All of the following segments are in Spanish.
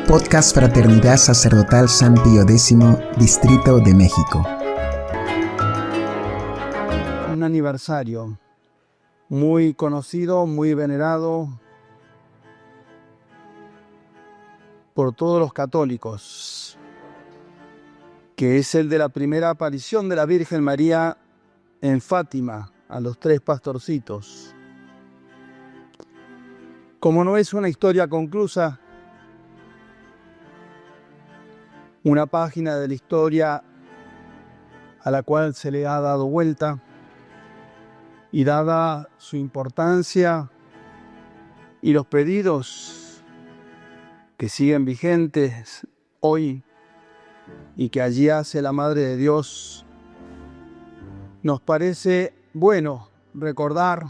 Podcast Fraternidad Sacerdotal San Pío X, Distrito de México. Un aniversario muy conocido, muy venerado por todos los católicos, que es el de la primera aparición de la Virgen María en Fátima a los 3 pastorcitos. Como no es una historia conclusa, una página de la historia a la cual se le ha dado vuelta, y dada su importancia y los pedidos que siguen vigentes hoy y que allí hace la Madre de Dios, nos parece bueno recordar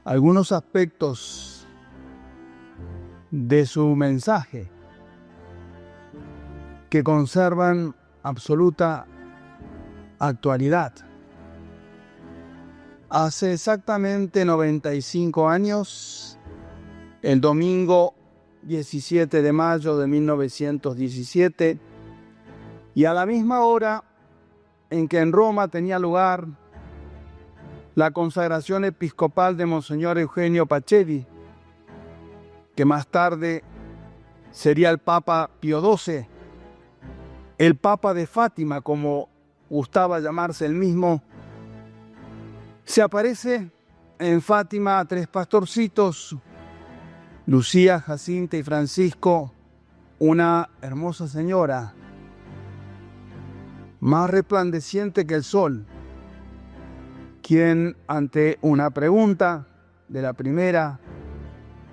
algunos aspectos de su mensaje que conservan absoluta actualidad. Hace exactamente 95 años, el domingo 17 de mayo de 1917, y a la misma hora en que en Roma tenía lugar la consagración episcopal de Monseñor Eugenio Pacelli, que más tarde sería el Papa Pío XII, el Papa de Fátima, como gustaba llamarse él mismo, se aparece en Fátima a 3 pastorcitos, Lucía, Jacinta y Francisco, una hermosa señora, más resplandeciente que el sol, quien ante una pregunta de la primera,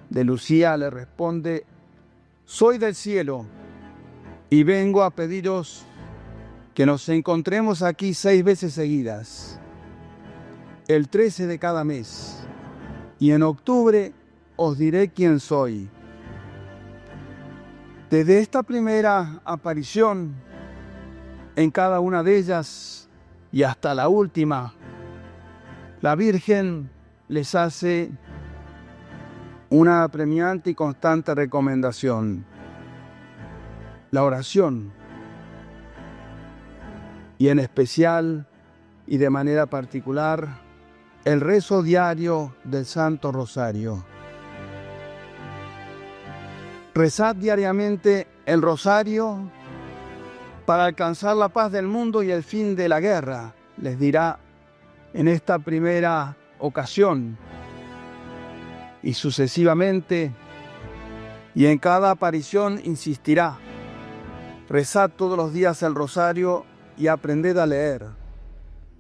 de Lucía, le responde: soy del cielo y vengo a pediros que nos encontremos aquí 6 veces seguidas, el 13 de cada mes, y en octubre os diré quién soy. Desde esta primera aparición, en cada una de ellas y hasta la última, la Virgen les hace una apremiante y constante recomendación: la oración, y en especial y de manera particular el rezo diario del Santo Rosario. Rezad diariamente el rosario para alcanzar la paz del mundo y el fin de la guerra, les dirá en esta primera ocasión, y sucesivamente, y en cada aparición insistirá: rezad todos los días el rosario y aprended a leer.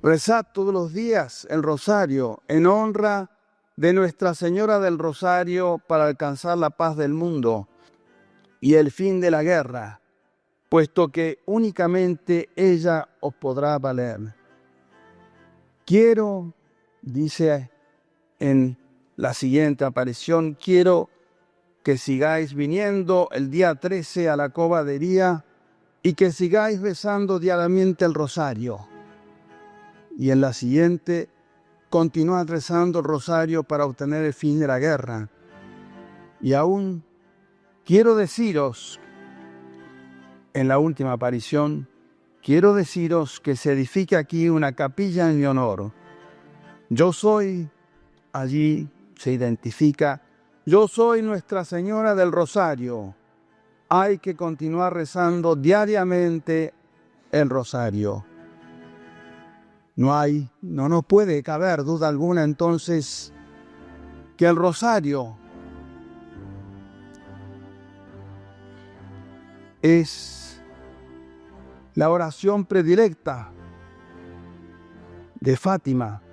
Rezad todos los días el rosario en honra de Nuestra Señora del Rosario para alcanzar la paz del mundo y el fin de la guerra, puesto que únicamente ella os podrá valer. Quiero, dice en la siguiente aparición, quiero que sigáis viniendo el día 13 a la covadería y que sigáis rezando diariamente el rosario. Y en la siguiente, continuad rezando el rosario para obtener el fin de la guerra. Y aún quiero deciros, en la última aparición, quiero deciros que se edifique aquí una capilla en mi honor. Yo soy, allí se identifica, yo soy Nuestra Señora del Rosario. Hay que continuar rezando diariamente el rosario. No nos puede caber duda alguna entonces que el rosario es la oración predilecta de Fátima,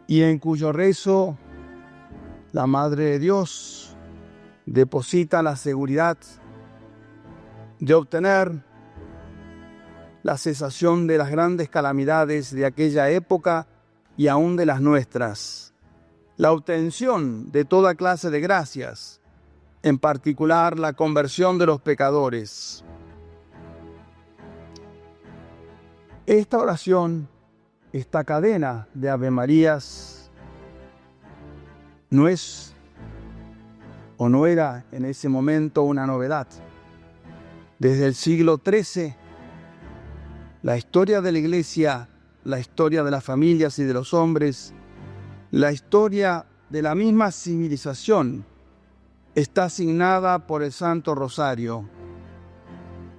y en cuyo rezo la Madre de Dios deposita la seguridad de obtener la cesación de las grandes calamidades de aquella época y aún de las nuestras, la obtención de toda clase de gracias, en particular la conversión de los pecadores. Esta oración, esta cadena de Ave Marías, no es o no era en ese momento una novedad. Desde el siglo XIII, la historia de la Iglesia, la historia de las familias y de los hombres, la historia de la misma civilización está asignada por el Santo Rosario,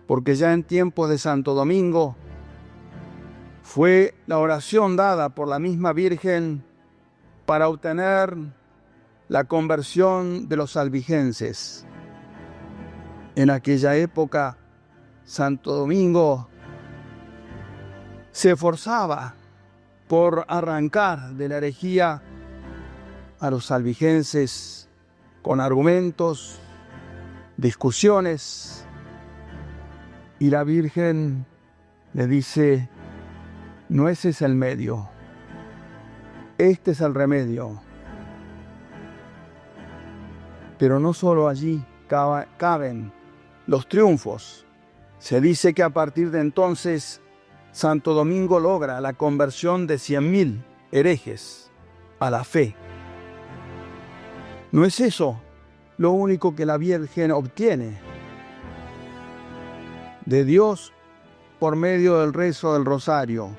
porque ya en tiempos de Santo Domingo fue la oración dada por la misma Virgen para obtener la conversión de los albigenses. En aquella época, Santo Domingo se esforzaba por arrancar de la herejía a los albigenses con argumentos, discusiones, y la Virgen le dice: no ese es el medio, este es el remedio. Pero no solo allí caben los triunfos. Se dice que a partir de entonces Santo Domingo logra la conversión de 100.000 herejes a la fe. No es eso lo único que la Virgen obtiene de Dios por medio del rezo del rosario.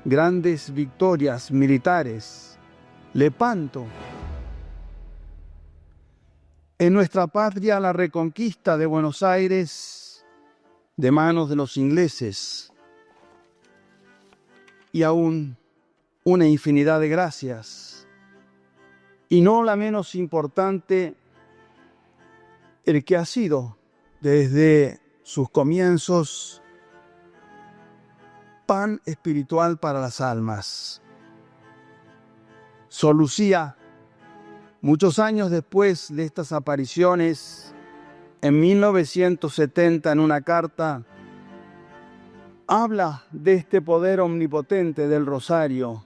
Grandes victorias militares. Lepanto. En nuestra patria, la reconquista de Buenos Aires de manos de los ingleses, y aún una infinidad de gracias. Y no la menos importante, el que ha sido desde sus comienzos pan espiritual para las almas. Sor Lucía, muchos años después de estas apariciones, en 1970, en una carta, habla de este poder omnipotente del rosario.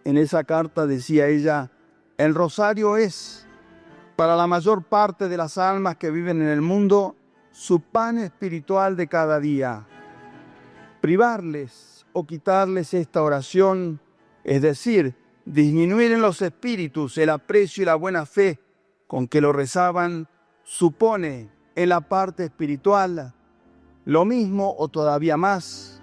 En esa carta decía ella: el rosario es, para la mayor parte de las almas que viven en el mundo, su pan espiritual de cada día. Privarles o quitarles esta oración, es decir, disminuir en los espíritus el aprecio y la buena fe con que lo rezaban, supone en la parte espiritual lo mismo o todavía más,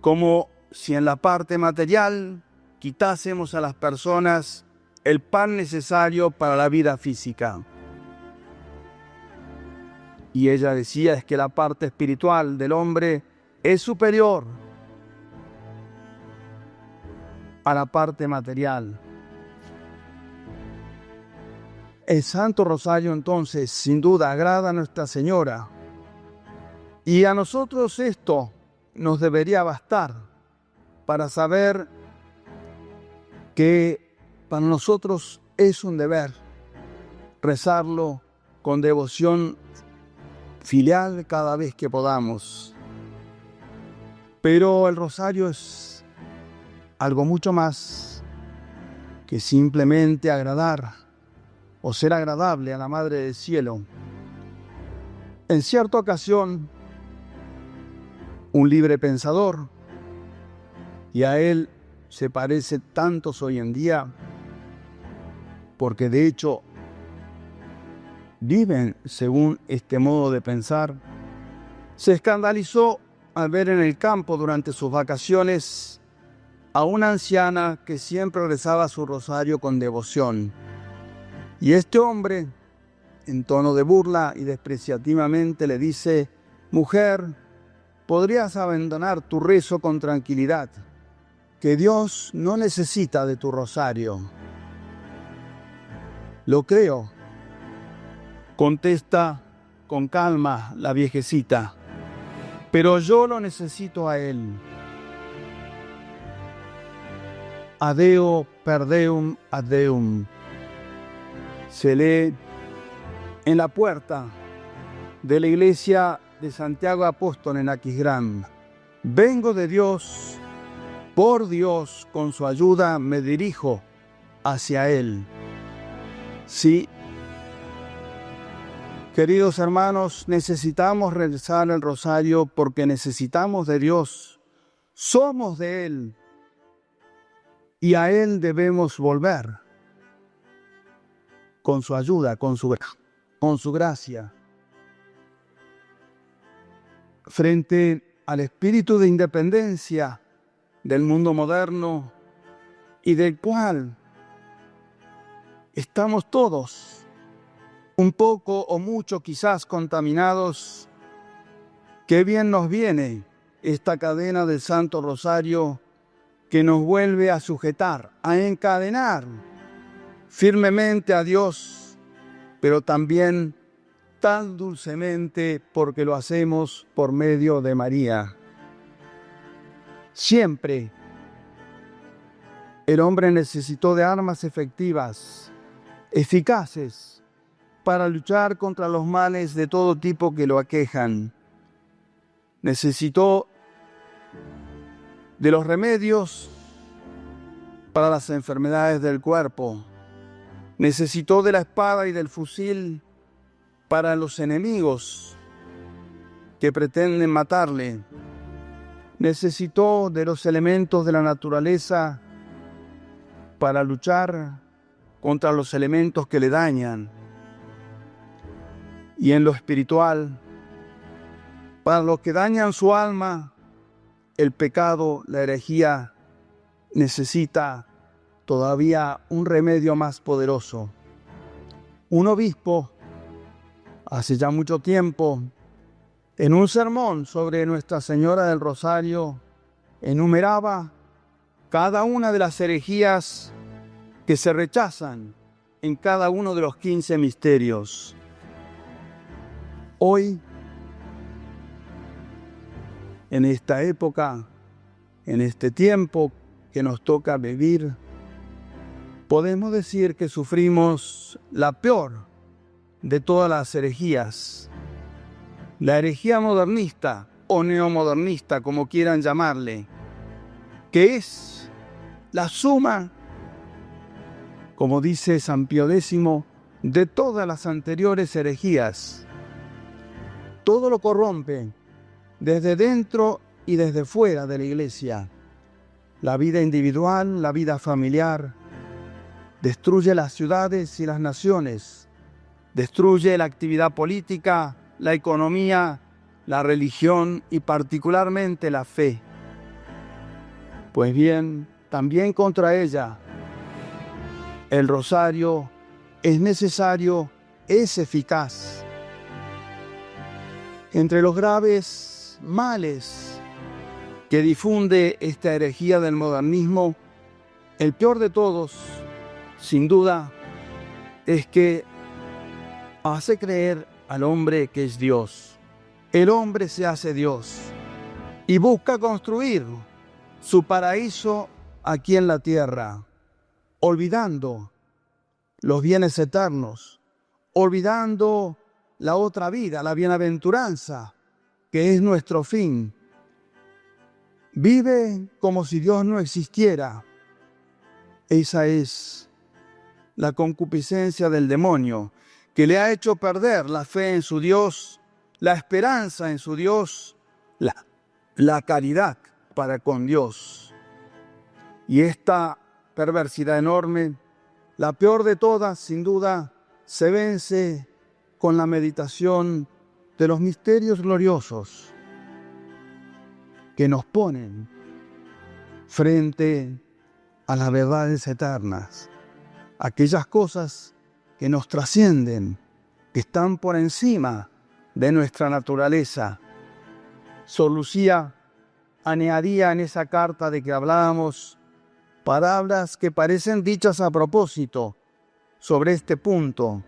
como si en la parte material quitásemos a las personas el pan necesario para la vida física. Y ella decía es que la parte espiritual del hombre es superior a la parte material. El Santo Rosario entonces sin duda agrada a Nuestra Señora, y a nosotros esto nos debería bastar para saber que para nosotros es un deber rezarlo con devoción filial cada vez que podamos. Pero el rosario es algo mucho más que simplemente agradar o ser agradable a la Madre del Cielo. En cierta ocasión, un libre pensador, y a él se parece tantos hoy en día, porque de hecho viven según este modo de pensar, se escandalizó al ver en el campo durante sus vacaciones a una anciana que siempre rezaba su rosario con devoción. Y este hombre, en tono de burla y despreciativamente, le dice: mujer, podrías abandonar tu rezo con tranquilidad, que Dios no necesita de tu rosario. Lo creo, contesta con calma la viejecita, pero yo lo necesito a Él. Adeo per Deum ad Deum. Se lee en la puerta de la iglesia de Santiago Apóstol en Aquisgrán. Vengo de Dios, por Dios, con su ayuda me dirijo hacia Él. Sí, queridos hermanos, necesitamos rezar el rosario porque necesitamos de Dios. Somos de Él y a Él debemos volver. con su ayuda, con su gracia. Frente al espíritu de independencia del mundo moderno y del cual estamos todos un poco o mucho quizás contaminados, qué bien nos viene esta cadena del Santo Rosario que nos vuelve a sujetar, a encadenar firmemente a Dios, pero también tan dulcemente porque lo hacemos por medio de María. Siempre el hombre necesitó de armas efectivas, eficaces, para luchar contra los males de todo tipo que lo aquejan. Necesitó de los remedios para las enfermedades del cuerpo. Necesitó de la espada y del fusil para los enemigos que pretenden matarle. Necesitó de los elementos de la naturaleza para luchar contra los elementos que le dañan. Y en lo espiritual, para los que dañan su alma, el pecado, la herejía, necesita todavía un remedio más poderoso. Un obispo, hace ya mucho tiempo, en un sermón sobre Nuestra Señora del Rosario, enumeraba cada una de las herejías que se rechazan en cada uno de los 15 misterios. Hoy, en esta época, en este tiempo que nos toca vivir, podemos decir que sufrimos la peor de todas las herejías. La herejía modernista o neomodernista, como quieran llamarle, que es la suma, como dice San Pío X, de todas las anteriores herejías. Todo lo corrompe, desde dentro y desde fuera de la Iglesia. La vida individual, la vida familiar, destruye las ciudades y las naciones, destruye la actividad política, la economía, la religión y particularmente la fe. Pues bien, también contra ella, el rosario es necesario, es eficaz. Entre los graves males que difunde esta herejía del modernismo, el peor de todos, sin duda, es que hace creer al hombre que es Dios. El hombre se hace Dios y busca construir su paraíso aquí en la tierra, olvidando los bienes eternos, olvidando la otra vida, la bienaventuranza, que es nuestro fin. Vive como si Dios no existiera. Esa es la concupiscencia del demonio, que le ha hecho perder la fe en su Dios, la esperanza en su Dios, la caridad para con Dios. Y esta perversidad enorme, la peor de todas, sin duda, se vence con la meditación de los misterios gloriosos que nos ponen frente a las verdades eternas, aquellas cosas que nos trascienden, que están por encima de nuestra naturaleza. Sor Lucía añadía en esa carta de que hablábamos palabras que parecen dichas a propósito sobre este punto.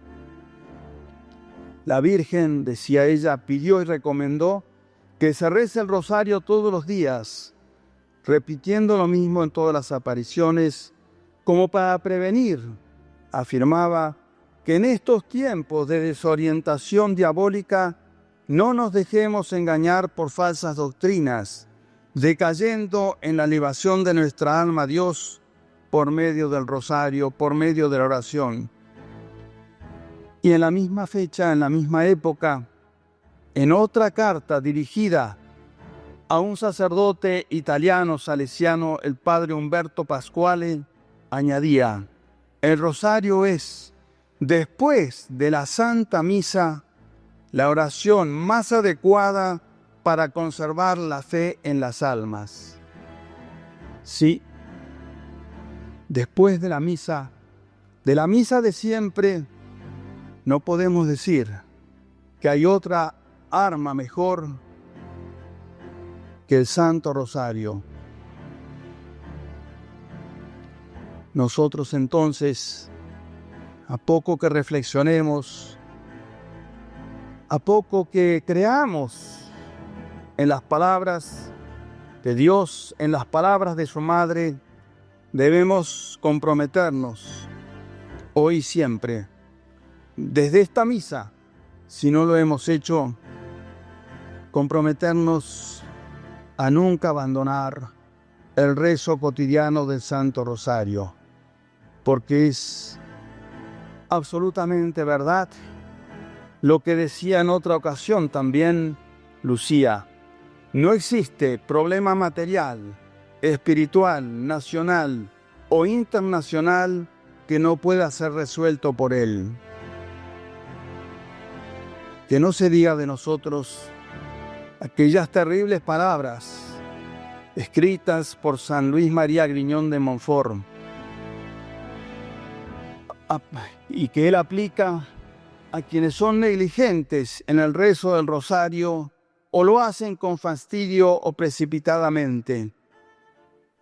La Virgen, decía ella, pidió y recomendó que se rece el rosario todos los días, repitiendo lo mismo en todas las apariciones, como para prevenir, afirmaba, que en estos tiempos de desorientación diabólica no nos dejemos engañar por falsas doctrinas, decayendo en la elevación de nuestra alma a Dios por medio del rosario, por medio de la oración. Y en la misma fecha, en la misma época, en otra carta dirigida a un sacerdote italiano salesiano, el padre Umberto Pasquale, añadía: el rosario es después de la Santa Misa, la oración más adecuada para conservar la fe en las almas. Sí, después de la misa de siempre, no podemos decir que hay otra arma mejor que el Santo Rosario. Nosotros entonces, a poco que reflexionemos, a poco que creamos en las palabras de Dios, en las palabras de su Madre, debemos comprometernos hoy y siempre, desde esta misa, si no lo hemos hecho, comprometernos a nunca abandonar el rezo cotidiano del Santo Rosario, porque es absolutamente verdad lo que decía en otra ocasión también Lucía. No existe problema material, espiritual, nacional o internacional que no pueda ser resuelto por Él. Que no se diga de nosotros aquellas terribles palabras escritas por San Luis María Griñón de Montfort y que él aplica a quienes son negligentes en el rezo del rosario o lo hacen con fastidio o precipitadamente.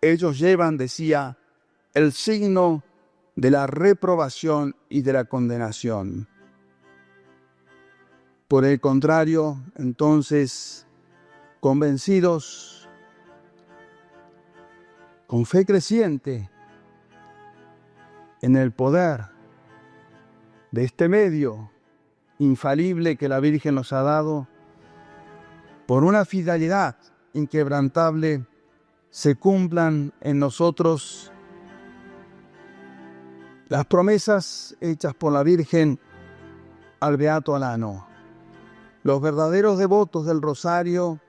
Ellos llevan, decía, el signo de la reprobación y de la condenación. Por el contrario, entonces, convencidos, con fe creciente en el poder de este medio infalible que la Virgen nos ha dado, por una fidelidad inquebrantable, se cumplan en nosotros las promesas hechas por la Virgen al Beato Alano. Los verdaderos devotos del Rosario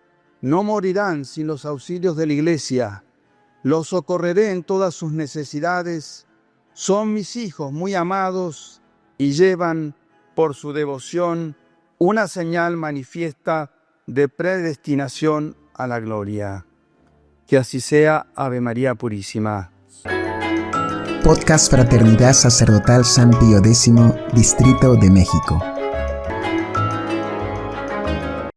no morirán sin los auxilios de la Iglesia. Los socorreré en todas sus necesidades. Son mis hijos muy amados y llevan por su devoción una señal manifiesta de predestinación a la gloria. Que así sea. Ave María Purísima. Podcast Fraternidad Sacerdotal San Pío X, Distrito de México.